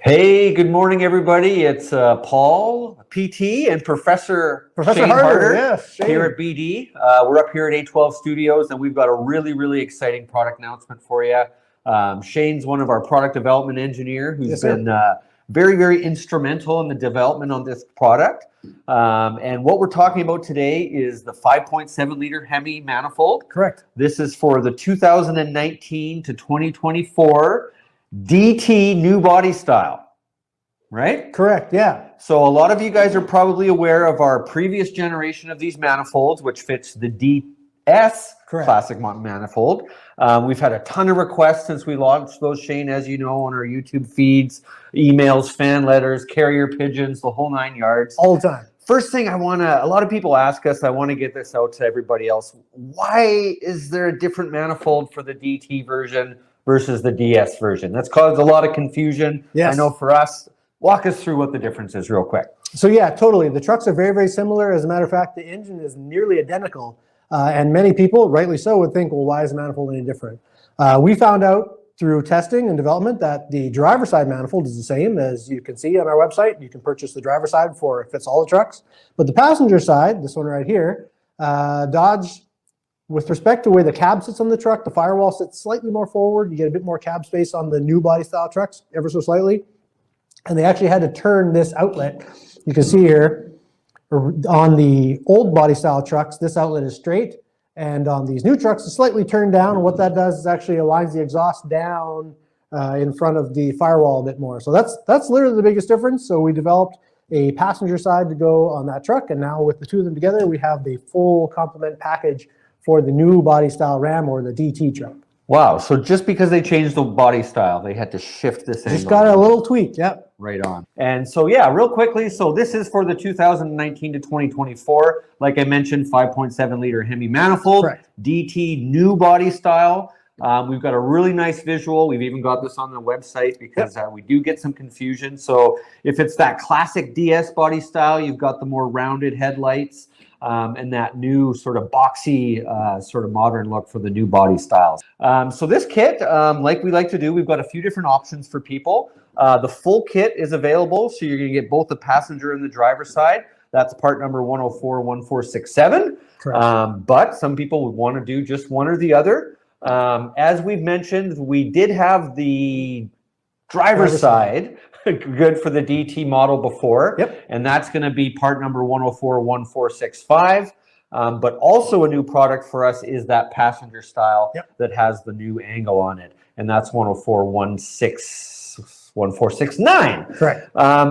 Hey, good morning, everybody. It's Paul, PT, and Professor Shane Harder yes, Shane. here at BD. We're up here at A12 Studios, and we've got a really exciting product announcement for you. Shane's one of our product development engineer who's been very instrumental in the development on this product. And what we're talking about today is the 5.7 liter Hemi manifold. Correct. This is for the 2019 to 2024 DT new body style, right? Correct, yeah. So a lot of you guys are probably aware of our previous generation of these manifolds, which fits the DS classic manifold. We've had a ton of requests since we launched those, Shane, as you know, on our YouTube feeds, emails, fan letters, carrier pigeons, the whole 9 yards. All the time. First thing a lot of people ask us, I want to get this out to everybody else. Why is there a different manifold for the DT version versus the DS version? That's caused a lot of confusion. Yes. I know for us. Walk us through what the difference is real quick. So yeah, totally. The trucks are very similar. As a matter of fact, the engine is nearly identical. And many people, rightly so, would think, well, why is the manifold any different? We found out through testing and development that the driver's side manifold is the same. As you can see on our website, you can purchase the driver's side for it fits all the trucks. But the passenger side, this one right here, Dodge, with respect to where the cab sits on the truck, the firewall sits slightly more forward. You get a bit more cab space on the new body style trucks, ever so slightly. And they actually had to turn this outlet. You can see here, on the old body style trucks, this outlet is straight. And on these new trucks, it's slightly turned down. And what that does is actually aligns the exhaust down in front of the firewall a bit more. So that's literally the biggest difference. So we developed a passenger side to go on that truck. And now with the two of them together, we have the full complement package for the new body style Ram or the DT truck. Wow, so just because they changed the body style, they had to shift this angle. Just got a little tweak, yep. Right on. And so yeah, real quickly, so this is for the 2019 to 2024. Like I mentioned, 5.7 liter Hemi manifold, Correct. DT new body style. We've got a really nice visual. We've even got this on the website because we do get some confusion. So if it's that classic DS body style, you've got the more rounded headlights. And that new sort of boxy, sort of modern look for the new body styles. So this kit, like we like to do, we've got a few different options for people. The full kit is available, so you're going to get both the passenger and the driver's side. That's part number 1041467. But some people would want to do just one or the other. As we've mentioned, we did have the driver's side good for the DT model before, and that's going to be part number 1041465. But also a new product for us is that passenger style that has the new angle on it, and that's 1041469. Correct.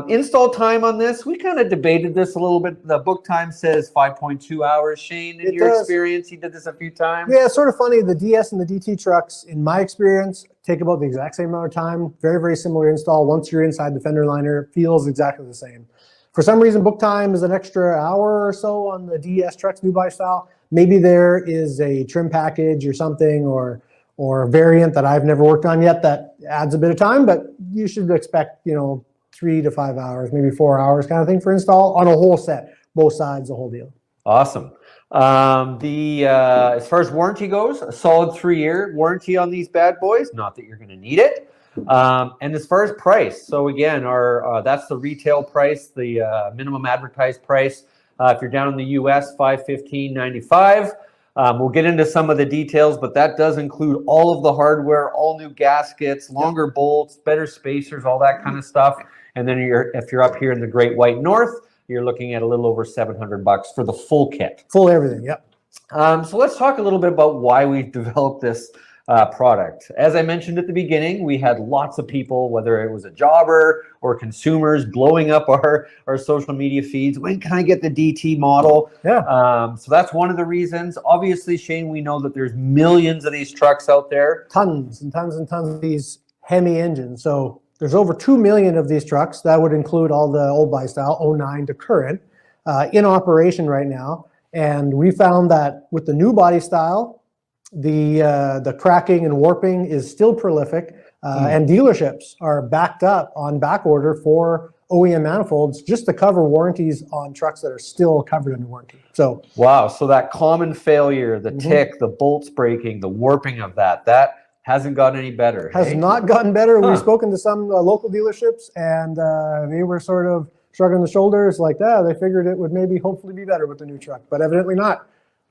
Install time on this, we kind of debated this a little bit. The book time says 5.2 hours. Shane, in your experience, you did this a few times. Yeah, it's sort of funny. The DS and the DT trucks, in my experience, take about the exact same amount of time. Very similar install. Once you're inside the fender liner, it feels exactly the same. For some reason, book time is an extra hour or so on the DS trucks, new body style. Maybe there is a trim package or something, or a variant that I've never worked on yet that adds a bit of time, but you should expect, 3 to 5 hours, maybe 4 hours kind of thing for install on a whole set, both sides, the whole deal. Awesome. As far as warranty goes, a solid 3-year warranty on these bad boys. Not that you're going to need it. And as far as price, so again, that's the retail price, the minimum advertised price. If you're down in the US, $515.95. We'll get into some of the details, but that does include all of the hardware, all new gaskets, longer bolts, better spacers, all that kind of stuff. And then if you're up here in the Great White North, you're looking at a little over $700 for the full kit. Full everything, yep. So let's talk a little bit about why we developed this product. As I mentioned at the beginning, we had lots of people, whether it was a jobber or consumers, blowing up our social media feeds. When can I get the DT model? Yeah. So that's one of the reasons. Obviously, Shane, we know that there's millions of these trucks out there. Tons and tons and tons of these Hemi engines. So there's over 2 million of these trucks. That would include all the old body style, 09 to current, in operation right now. And we found that with the new body style, the cracking and warping is still prolific, and dealerships are backed up on back order for OEM manifolds just to cover warranties on trucks that are still covered under warranty. So wow, so that common failure, the tick, the bolts breaking, the warping of that Hasn't gotten any better. Has hey? not gotten better. We've spoken to some local dealerships, and they were sort of shrugging the shoulders like that. They figured it would maybe hopefully be better with the new truck, but evidently not.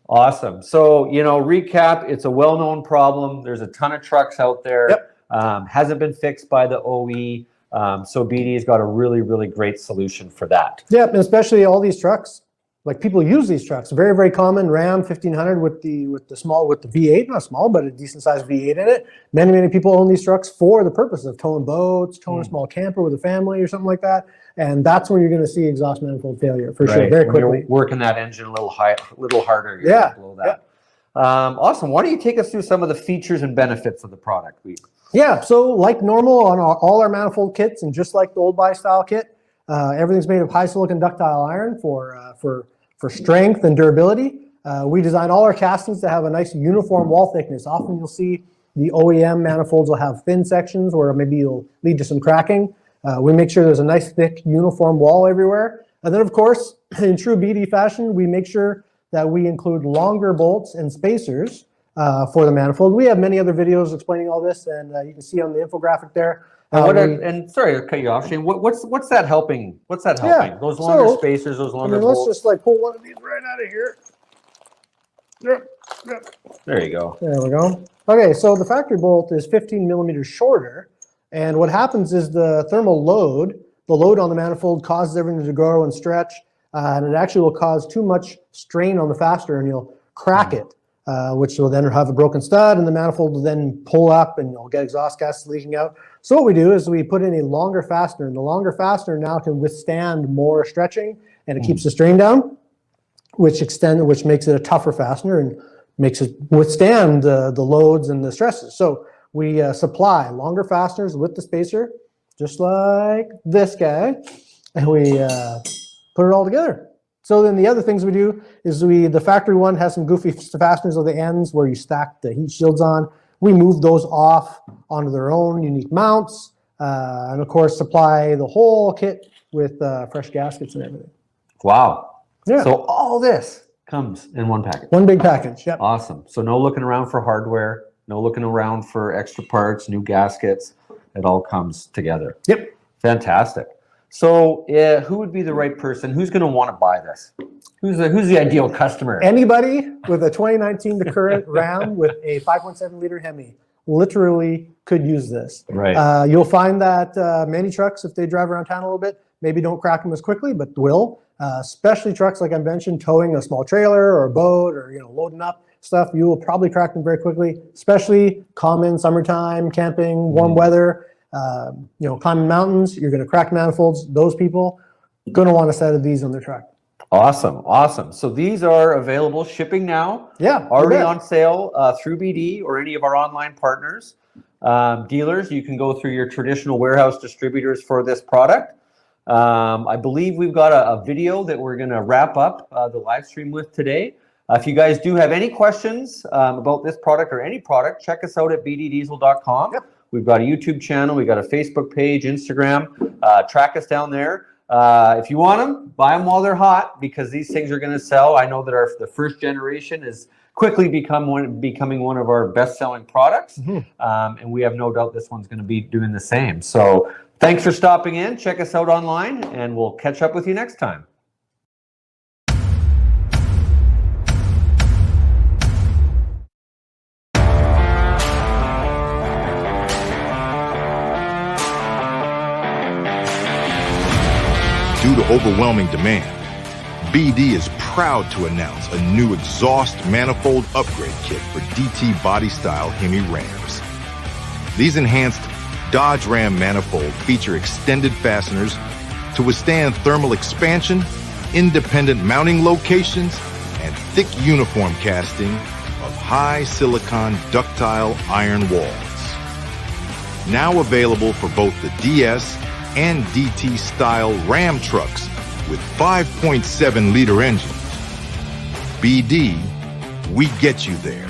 Awesome. So, recap, it's a well-known problem. There's a ton of trucks out there. Yep. Hasn't been fixed by the OE. So BD's got a really, really great solution for that. Yep, and especially all these trucks, like people use these trucks. Very, very common Ram 1500 with the V8, not small, but a decent sized V8 in it. Many, many people own these trucks for the purpose of towing boats, towing a small camper with a family or something like that. And that's when you're going to see exhaust manifold failure for sure, very quickly. You're working that engine a little harder. You're Yeah. gonna blow that. Awesome. Why don't you take us through some of the features and benefits of the product? Yeah, so like normal on all our manifold kits, and just like the old body style kit, everything's made of high silicon ductile iron for strength and durability. We designed all our castings to have a nice uniform wall thickness. Often you'll see the OEM manifolds will have thin sections where maybe you'll lead to some cracking. We make sure there's a nice thick uniform wall everywhere. And then of course, in true BD fashion, we make sure that we include longer bolts and spacers for the manifold. We have many other videos explaining all this, and you can see on the infographic there. And sorry to cut you off, Shane. What's that helping? What's that helping? Yeah, Those longer spacers, those longer let's bolts. just like pull one of these right out of here. Yep. There you go. There we go. Okay, so the factory bolt is 15 millimeters shorter, and what happens is the thermal load, the load on the manifold causes everything to grow and stretch, and it actually will cause too much strain on the fastener, and you'll crack it. Which will then have a broken stud, and the manifold will then pull up and you'll get exhaust gases leaking out. So what we do is we put in a longer fastener, and the longer fastener now can withstand more stretching, and it keeps the strain down, which makes it a tougher fastener and makes it withstand the loads and the stresses. So we supply longer fasteners with the spacer, just like this guy, and we put it all together. So then the other things we do is the factory one has some goofy fasteners on the ends where you stack the heat shields on. We move those off onto their own unique mounts, and of course supply the whole kit with fresh gaskets and everything. Wow. Yeah. So all this comes in one package. One big package. Yep. Awesome. So no looking around for hardware, no looking around for extra parts, new gaskets. It all comes together. Yep. Fantastic. So who would be the right person? Who's going to want to buy this? Who's the ideal customer? Anybody with a 2019 to current Ram with a 5.7 liter Hemi literally could use this. Right. You'll find that many trucks, if they drive around town a little bit, maybe don't crack them as quickly, but will. Especially trucks like I mentioned, towing a small trailer or a boat, or loading up stuff, you will probably crack them very quickly. Especially common summertime, camping, warm weather. Climbing mountains, you're going to crack manifolds. Those people going to want a set of these on their truck. Awesome. So these are available, shipping now. Yeah. Already on sale through BD or any of our online partners. Dealers, you can go through your traditional warehouse distributors for this product. I believe we've got a video that we're going to wrap up the live stream with today. If you guys do have any questions about this product or any product, check us out at bddiesel.com. Yep. We've got a YouTube channel. We've got a Facebook page, Instagram. Track us down there. If you want them, buy them while they're hot, because these things are going to sell. I know that the first generation is quickly becoming one of our best-selling products. And we have no doubt this one's going to be doing the same. So thanks for stopping in. Check us out online, and we'll catch up with you next time. Due to overwhelming demand, BD is proud to announce a new exhaust manifold upgrade kit for DT body style Hemi Rams. These enhanced Dodge Ram manifold feature extended fasteners to withstand thermal expansion, independent mounting locations, and thick uniform casting of high silicon ductile iron walls. Now available for both the DS and DT style Ram trucks with 5.7 liter engines. BD, we get you there.